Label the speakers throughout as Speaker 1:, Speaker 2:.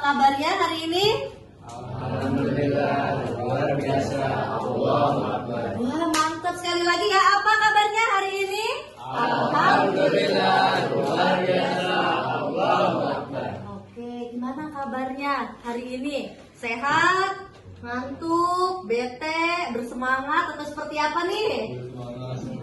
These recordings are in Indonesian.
Speaker 1: kabarnya hari ini?
Speaker 2: Alhamdulillah, luar biasa. Allahu Akbar.
Speaker 1: Wah, mantap sekali lagi ya. Apa kabarnya hari ini?
Speaker 2: Alhamdulillah, luar biasa. Allahu Akbar.
Speaker 1: Oke, gimana kabarnya hari ini? Sehat? Ngantuk? Bete? Bersemangat? Atau seperti apa nih?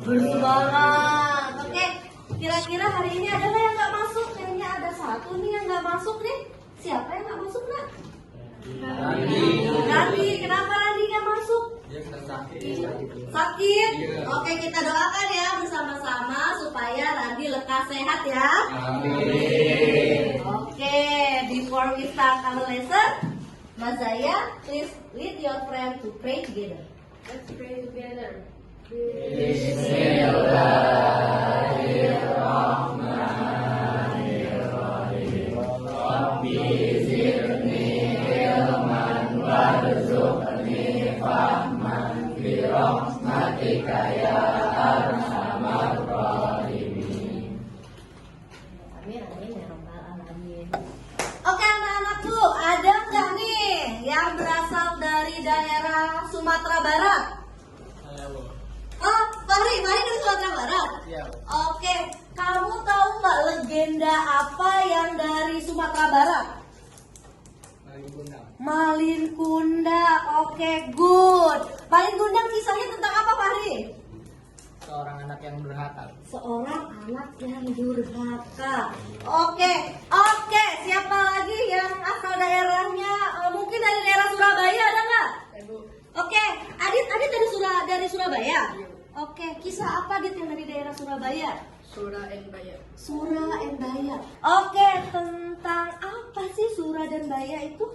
Speaker 1: Bersemangat. Oke, kira-kira hari ini ada nggak yang nggak masuk? Kayaknya ada satu nih yang nggak masuk nih. Siapa yang nggak masuk, nak? Randi. Kenapa Randi nggak masuk? Sakit? Oke, kita doakan ya bersama-sama supaya Randi lekas sehat ya.
Speaker 2: Amin.
Speaker 1: Oke, before we start our lesson, Mas Zaya, please lead your friend to pray together. Let's pray together.
Speaker 2: Bismillahirrahmanirrahim. Rabbi zidni ilman warzuqni fahman bi rahmatika ya arhamar rahimin.
Speaker 1: Amin, amin ya rabbal alamin. Oke anak-anakku, ada nggak nih yang berasal dari daerah Sumatera Barat? Oh, Fahri dari Sumatera Barat?
Speaker 2: Iya.
Speaker 1: Oke, kamu tahu nggak legenda apa yang dari Sumatera Barat? Malin Kundang. Oke, good. Malin Kundang kisahnya tentang apa, Fahri?
Speaker 2: Seorang anak yang durhaka.
Speaker 1: Seorang anak yang durhaka. Oke. Siapa lagi yang asal daerahnya? Mungkin dari daerah Surabaya ada nggak? Oke, Adit dari Surabaya. Oke, kisah apa Adit yang dari daerah Surabaya?
Speaker 3: Surah Baya.
Speaker 1: Surah and Baya. Oke, tentang apa sih Surah dan Baya itu?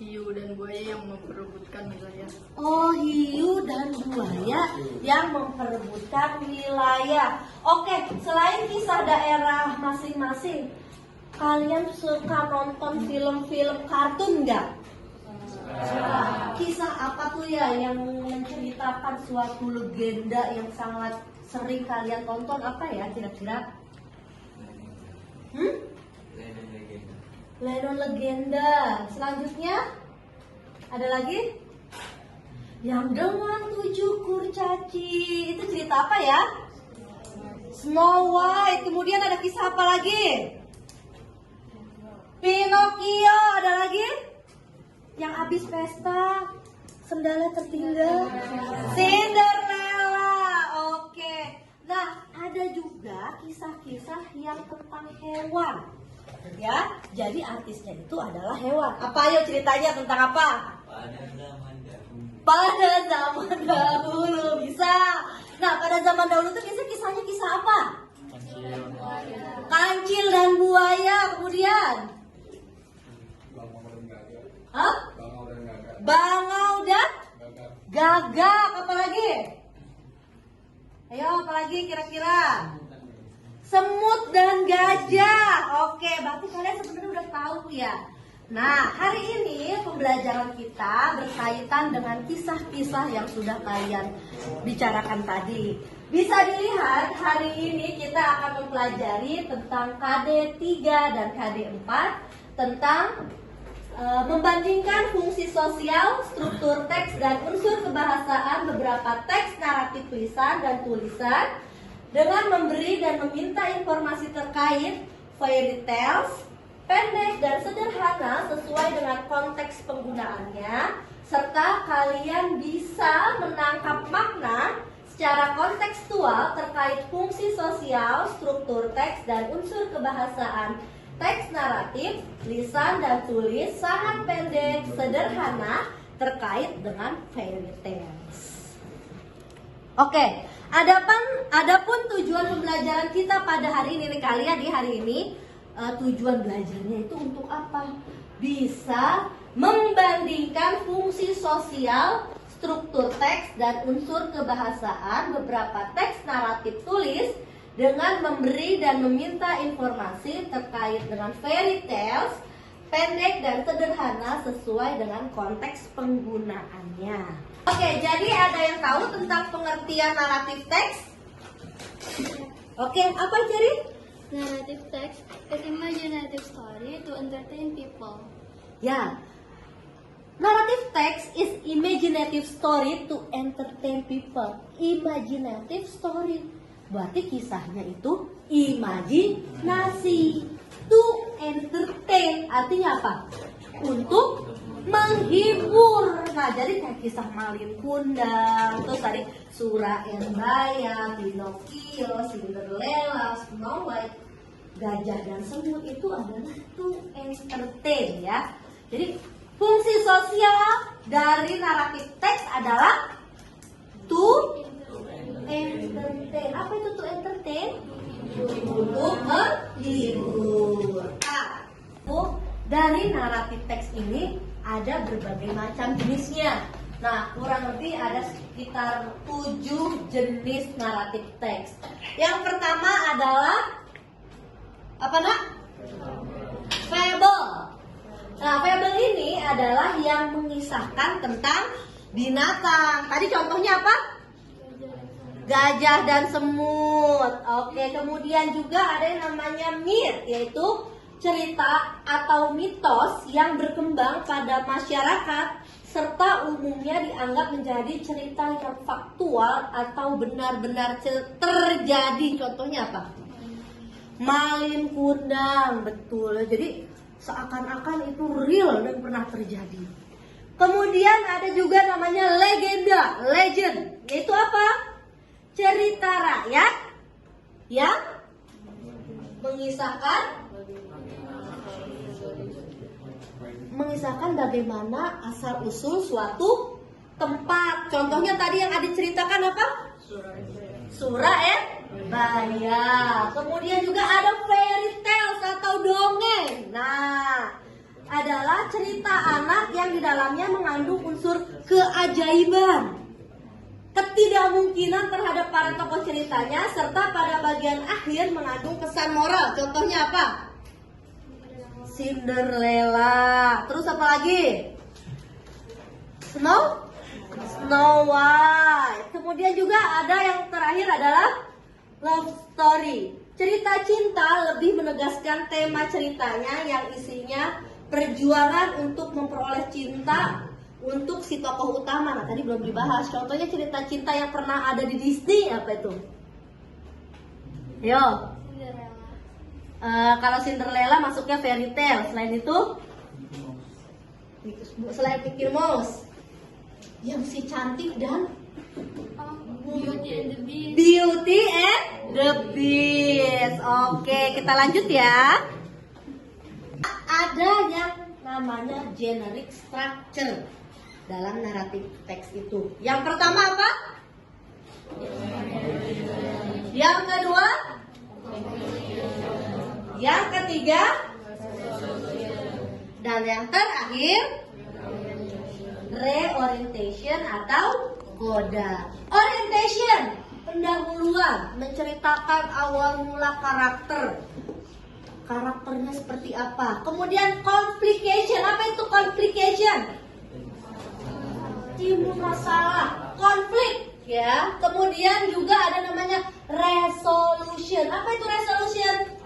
Speaker 3: Hiu dan buaya yang memperebutkan wilayah.
Speaker 1: Oh, hiu dan buaya yang memperebutkan wilayah. Oke, selain kisah daerah masing-masing, kalian suka nonton film-film kartun nggak? Kisah apa tuh ya yang menceritakan suatu legenda yang sangat sering kalian tonton, apa ya kira-kira? Lennon Legenda. Selanjutnya ada lagi? Yang dengan 7 kurcaci. Itu cerita apa ya? Snow White. Kemudian ada kisah apa lagi? Pinocchio. Ada lagi? Yang habis pesta sendalnya tertinggal. Cinderella. Oke. Nah, ada juga kisah-kisah yang tentang hewan. Ya, jadi artisnya itu adalah hewan. Apa ayo ceritanya tentang apa? Pada zaman dahulu bisa. Nah, pada zaman dahulu tuh kisahnya kisah apa? Kancil dan buaya. Kemudian bangau dan gagak. Apa lagi? Ayo, apa lagi kira-kira? Semut dan gajah. Oke, berarti kalian sebenarnya udah tahu ya. Nah, hari ini pembelajaran kita berkaitan dengan kisah-kisah yang sudah kalian bicarakan tadi. Bisa dilihat hari ini kita akan mempelajari tentang KD 3 dan KD 4 tentang membandingkan fungsi sosial, struktur teks dan unsur kebahasaan beberapa teks naratif lisan dan tulisan dengan memberi dan meminta informasi terkait fairy tales, pendek dan sederhana sesuai dengan konteks penggunaannya, serta kalian bisa menangkap makna secara kontekstual terkait fungsi sosial, struktur teks dan unsur kebahasaan teks naratif, lisan dan tulis sangat pendek, sederhana terkait dengan fairy tales. Oke, adapun tujuan pembelajaran kita pada hari ini nih kalian di hari ini, tujuan belajarnya itu untuk apa? Bisa membandingkan fungsi sosial, struktur teks dan unsur kebahasaan beberapa teks naratif tulis dengan memberi dan meminta informasi terkait dengan fairy tales, pendek dan sederhana sesuai dengan konteks penggunaannya. Oke, jadi ada yang tahu tentang pengertian naratif teks? Oke, apa jadi?
Speaker 4: Narrative text is imaginative story to entertain people.
Speaker 1: Ya, narrative text is imaginative story to entertain people. Imaginative story, berarti kisahnya itu imajinasi. To entertain, artinya apa? Untuk menghibur. Nah, jadi kayak kisah Malin Kundang, terus tadi Sura Embaya, Pinocchio, Cinderella, Snow White, Gajah dan Semut itu adalah to entertain ya. Jadi fungsi sosial dari naratif teks adalah to entertain. Apa itu to entertain? Untuk menghibur. Dari naratif teks ini ada berbagai macam jenisnya. Nah, kurang lebih ada sekitar 7 jenis naratif teks. Yang pertama adalah apa nak? Fable. Nah, fable ini adalah yang mengisahkan tentang binatang. Tadi contohnya apa? Gajah dan semut. Oke, kemudian juga ada yang namanya myth, yaitu cerita atau mitos yang berkembang pada masyarakat serta umumnya dianggap menjadi cerita yang faktual atau benar-benar terjadi. Contohnya apa? Malin Kundang, betul. Jadi seakan-akan itu real dan pernah terjadi. Kemudian ada juga namanya legenda, legend, yaitu apa? Cerita rakyat yang mengisahkan bagaimana asal usul suatu tempat. Contohnya tadi yang Adit ceritakan apa? Sura Embaya. Kemudian juga ada fairy tales atau dongeng. Nah, adalah cerita anak yang di dalamnya mengandung unsur keajaiban, ketidakmungkinan terhadap para tokoh ceritanya, serta pada bagian akhir mengandung kesan moral. Contohnya apa? Cinderella. Terus apa lagi? Snow White. Kemudian juga ada yang terakhir adalah love story. Cerita cinta lebih menegaskan tema ceritanya yang isinya perjuangan untuk memperoleh cinta untuk si tokoh utama. Nah, tadi belum dibahas. Contohnya cerita cinta yang pernah ada di Disney apa itu? Yo. Kalau Cinderella masuknya fairy tale. Selain itu, selain Mickey Mouse, yang si cantik dan
Speaker 3: Beauty and the Beast.
Speaker 1: Beauty and the Beast. Oke, kita lanjut ya. Ada yang namanya generic structure dalam naratif teks itu. Yang pertama apa? Yang kedua? Yang ketiga? Dan yang terakhir? Reorientation atau coda. Orientation, pendahuluan, menceritakan awal mula karakter. Karakternya seperti apa. Kemudian complication. Apa itu complication? Timbul masalah, konflik ya. Kemudian juga ada namanya resolution. Apa itu resolution?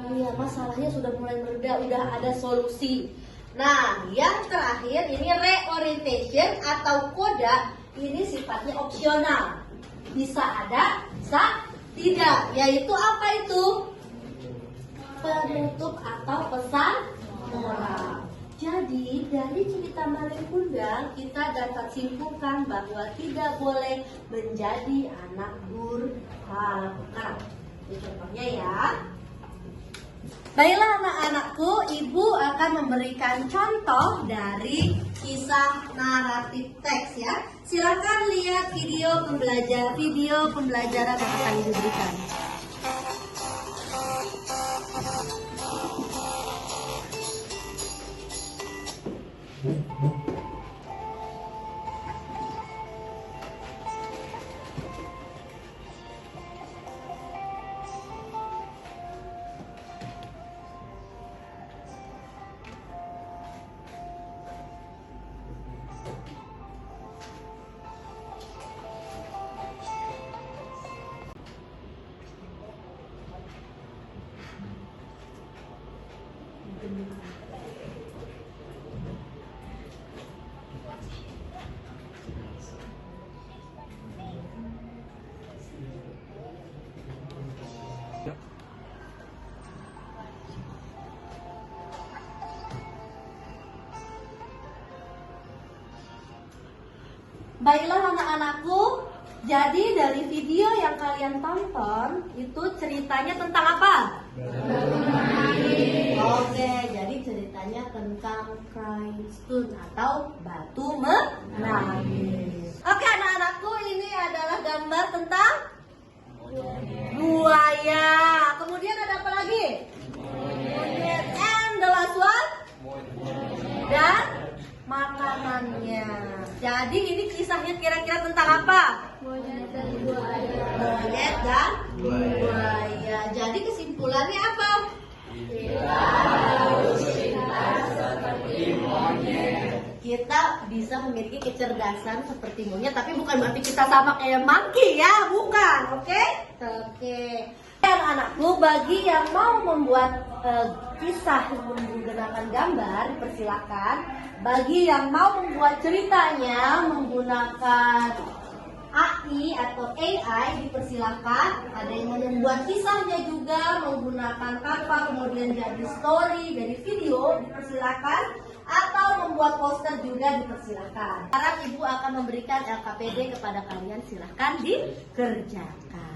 Speaker 1: Iya, masalahnya sudah mulai mereda, udah ada solusi. Nah, yang terakhir ini reorientation atau coda. Ini sifatnya opsional. Bisa ada, bisa tidak. Yaitu apa itu? Penutup atau pesan moral. Jadi dari cerita Malin Kundang kita dapat simpulkan bahwa tidak boleh menjadi anak durhaka. Ini contohnya ya. Baiklah anak-anakku, ibu akan memberikan contoh dari kisah naratif teks ya. Silakan lihat video pembelajaran yang akan ibu berikan. Baiklah anak-anakku, jadi dari video yang kalian tonton itu ceritanya tentang apa? Oke, jadi ceritanya tentang crying stone atau batu menangis. Oke anak-anakku, ini adalah gambar tentang buaya. Kemudian ada apa lagi? Monyet. And the last one? Dan makanannya. Jadi ini kisahnya kira-kira tentang apa?
Speaker 3: Monyet dan buaya.
Speaker 1: Monyet dan buaya. Jadi kesimpulannya apa? Kita bisa memiliki kecerdasan seperti monyet, tapi bukan berarti kita sama kayak monkey ya, bukan, oke? Oke. Anak-anakku, bagi yang mau membuat kisah menggunakan gambar, dipersilakan. Bagi yang mau membuat ceritanya menggunakan AI atau AI, dipersilakan. Ada yang mau membuat kisahnya juga menggunakan Canva, kemudian jadi story, jadi video, dipersilakan. Atau membuat poster juga dipersilakan. Sekarang Ibu akan memberikan LKPD kepada kalian, silakan dikerjakan.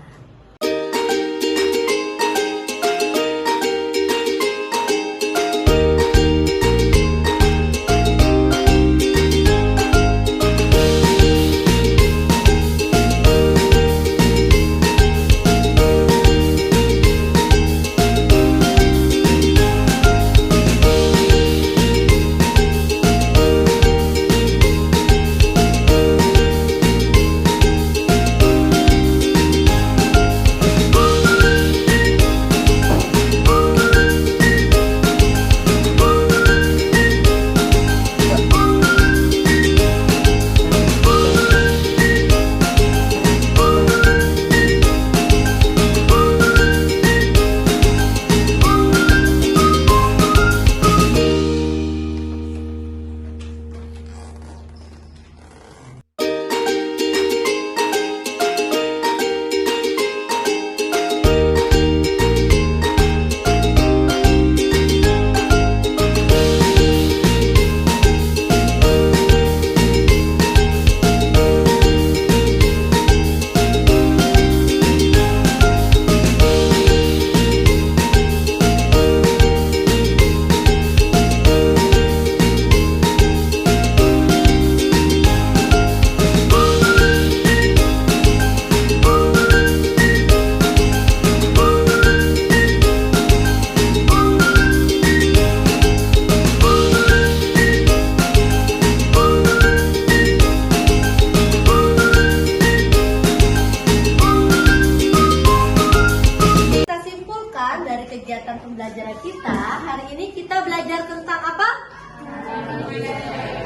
Speaker 1: Kegiatan pembelajaran kita hari ini kita belajar tentang apa?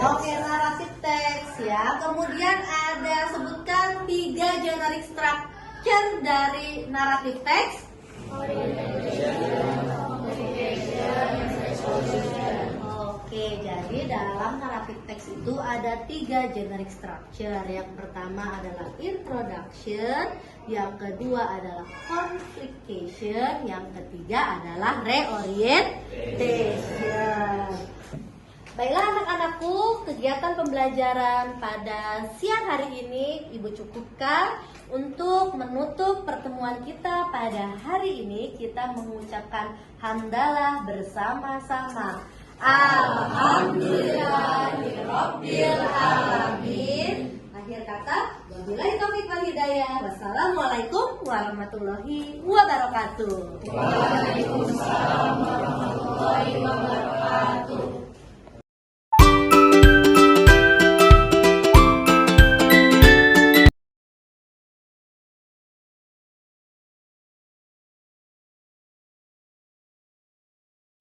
Speaker 1: Oke, naratif teks ya. Kemudian ada sebutkan 3 generic structure dari naratif teks. Oke, jadi dalam naratif teks itu ada 3 generic structure. Yang pertama adalah introduction, yang kedua adalah confliction, yang ketiga adalah reorientation. Baiklah anak-anakku, kegiatan pembelajaran pada siang hari ini Ibu cukupkan. Untuk menutup pertemuan kita pada hari ini, kita mengucapkan hamdalah bersama-sama. Alhamdulillahirabbil alamin. Akhir kata, wabillahi taufiq wal hidayah. Wassalamualaikum warahmatullahi wabarakatuh. Waalaikumsalam warahmatullahi wabarakatuh.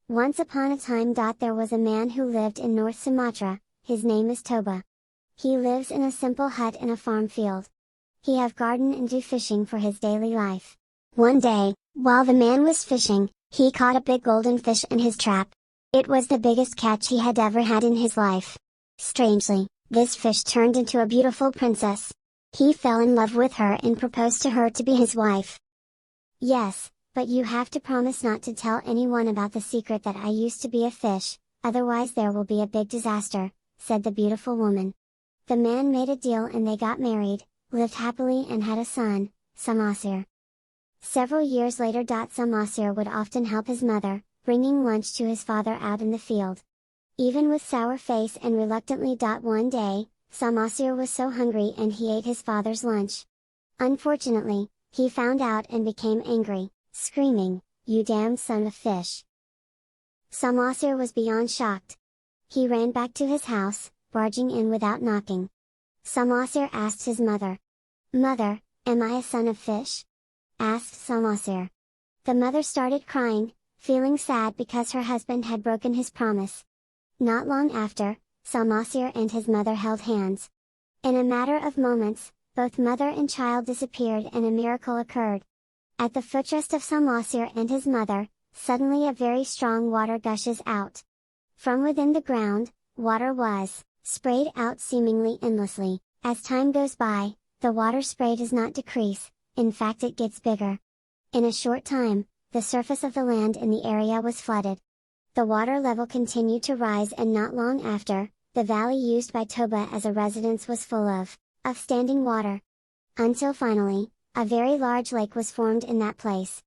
Speaker 4: Once upon a time. There was a man who lived in North Sumatra. His name is Toba. He lives in a simple hut in a farm field. He have garden and do fishing for his daily life. One day, while the man was fishing, he caught a big golden fish in his trap. It was the biggest catch he had ever had in his life. Strangely, this fish turned into a beautiful princess. He fell in love with her and proposed to her to be his wife. Yes, but you have to promise not to tell anyone about the secret that I used to be a fish, otherwise there will be a big disaster, said the beautiful woman. The man made a deal and they got married, lived happily and had a son, Samasir. Several years later. Samasir would often help his mother, bringing lunch to his father out in the field. Even with sour face and reluctantly. One day, Samasir was so hungry and he ate his father's lunch. Unfortunately, he found out and became angry, screaming, "You damned son of fish!" Samasir was beyond shocked. He ran back to his house, barging in without knocking. Samasir asked his mother. "Mother, am I a son of fish?" asked Samasir. The mother started crying, feeling sad because her husband had broken his promise. Not long after, Samasir and his mother held hands. In a matter of moments, both mother and child disappeared and a miracle occurred. At the footrest of Samasir and his mother, suddenly a very strong water gushes out. From within the ground, water was sprayed out seemingly endlessly. As time goes by, the water spray does not decrease, in fact it gets bigger. In a short time, the surface of the land in the area was flooded. The water level continued to rise and not long after, the valley used by Toba as a residence was full of standing water. Until finally, a very large lake was formed in that place.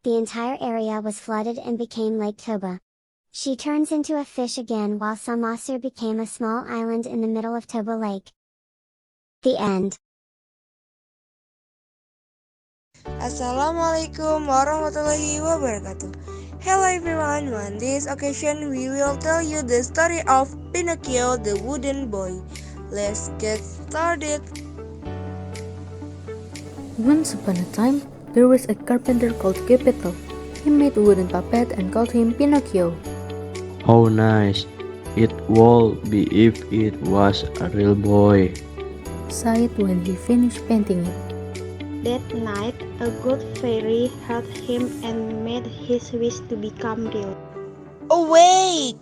Speaker 4: The entire area was flooded and became Lake Toba. She turns into a fish again while Samasir became a small island in the middle of Toba Lake. The end.
Speaker 5: Assalamualaikum warahmatullahi wabarakatuh. Hello everyone, on this occasion we will tell you the story of Pinocchio the wooden boy. Let's get started.
Speaker 6: Once upon a time, there was a carpenter called Geppetto. He made a wooden puppet and called him Pinocchio.
Speaker 7: How nice it would be if it was a real boy,
Speaker 6: Sighed when he finished painting it.
Speaker 8: That night, a good fairy helped him and made his wish to become real.
Speaker 5: Awake!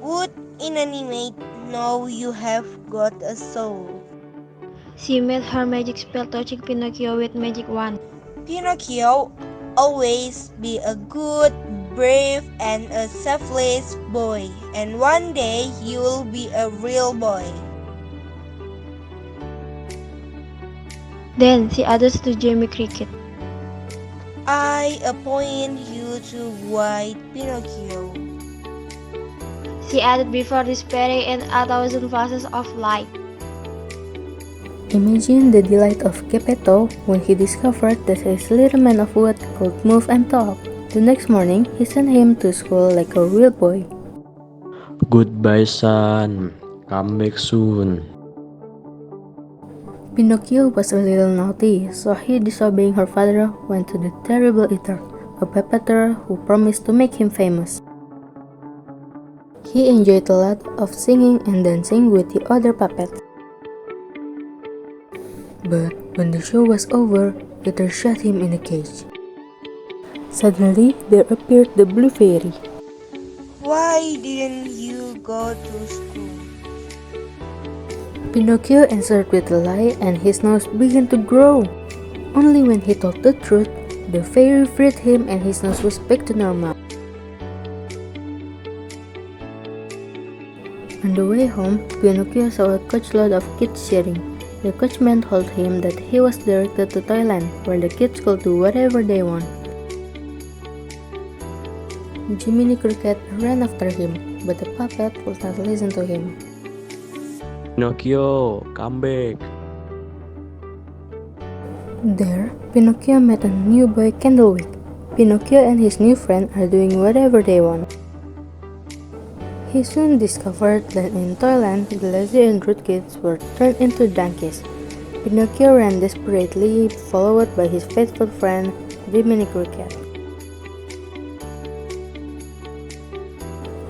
Speaker 5: Good inanimate, now you have got a soul.
Speaker 8: She made her magic spell touching Pinocchio with magic wand.
Speaker 5: Pinocchio, always be a good, brave, and a selfless boy, and one day you will be a real boy.
Speaker 8: Then she added to Jimmy Cricket.
Speaker 5: I appoint you to White Pinocchio.
Speaker 8: She added before despairing in 1,000 flashes of light.
Speaker 6: Imagine the delight of Geppetto when he discovered that his little man of wood could move and talk. The next morning, he sent him to school like a real boy.
Speaker 7: Goodbye, son. Come back soon.
Speaker 6: Pinocchio was a little naughty, so he, disobeying her father, went to the terrible eater, a puppeteer who promised to make him famous. He enjoyed a lot of singing and dancing with the other puppets. But when the show was over, Peter shut him in a cage. Suddenly, there appeared the Blue Fairy.
Speaker 5: Why didn't you go to school?
Speaker 6: Pinocchio answered with a lie and his nose began to grow. Only when he told the truth, the fairy freed him and his nose was back to normal. On the way home, Pinocchio saw a coachload of kids cheering. The coachman told him that he was directed to Thailand, where the kids could do whatever they want. Jiminy Cricket ran after him, but the puppet would not listen to him.
Speaker 7: Pinocchio, come back.
Speaker 6: There, Pinocchio met a new boy, Candlewick. Pinocchio and his new friend are doing whatever they want. He soon discovered that in Thailand, the lazy and rude kids were turned into donkeys. Pinocchio ran desperately, followed by his faithful friend, Jiminy Cricket.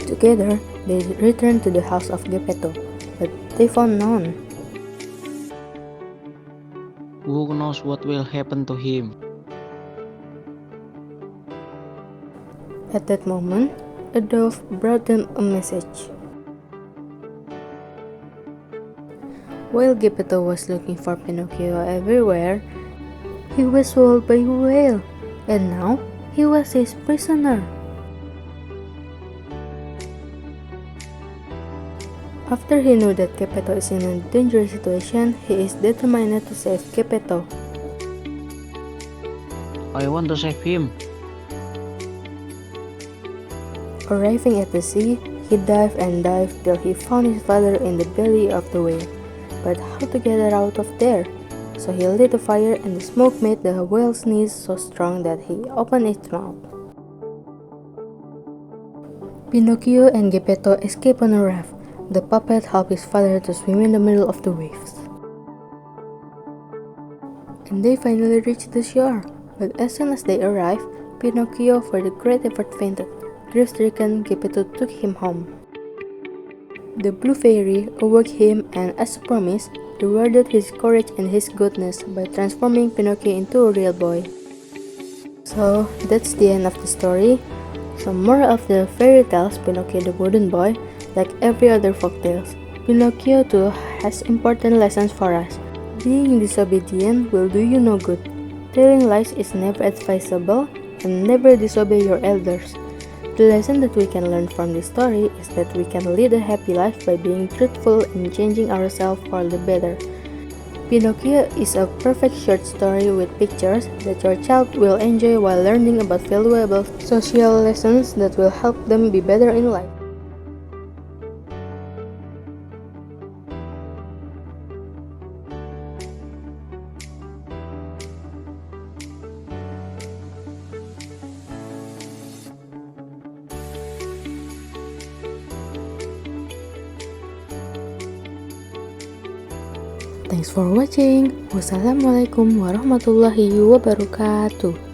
Speaker 6: Together, they returned to the house of Geppetto, but they found none.
Speaker 2: Who knows what will happen to him?
Speaker 6: At that moment, a dove brought them a message. While Geppetto was looking for Pinocchio everywhere, he was swallowed by a whale, and now he was his prisoner. After he knew that Geppetto is in a dangerous situation, he is determined to save Geppetto.
Speaker 2: I want to save him.
Speaker 6: Arriving at the sea, he dived and dived till he found his father in the belly of the whale. But how to get her out of there? So he lit a fire, and the smoke made the whale sneeze so strong that he opened its mouth. Pinocchio and Geppetto escape on a raft. The puppet helped his father to swim in the middle of the waves. And they finally reached the shore. But as soon as they arrived, Pinocchio, for the great effort, fainted. Grief-stricken, Geppetto took him home. The Blue Fairy awoke him and, as a promise, rewarded his courage and his goodness by transforming Pinocchio into a real boy. So, that's the end of the story. Some more of the fairy tales, Pinocchio the Wooden Boy, like every other folktales, Pinocchio too has important lessons for us. Being disobedient will do you no good. Telling lies is never advisable, and never disobey your elders. The lesson that we can learn from this story is that we can lead a happy life by being truthful and changing ourselves for the better. Pinocchio is a perfect short story with pictures that your child will enjoy while learning about valuable social lessons that will help them be better in life. Thanks for watching. Wassalamualaikum warahmatullahi wabarakatuh.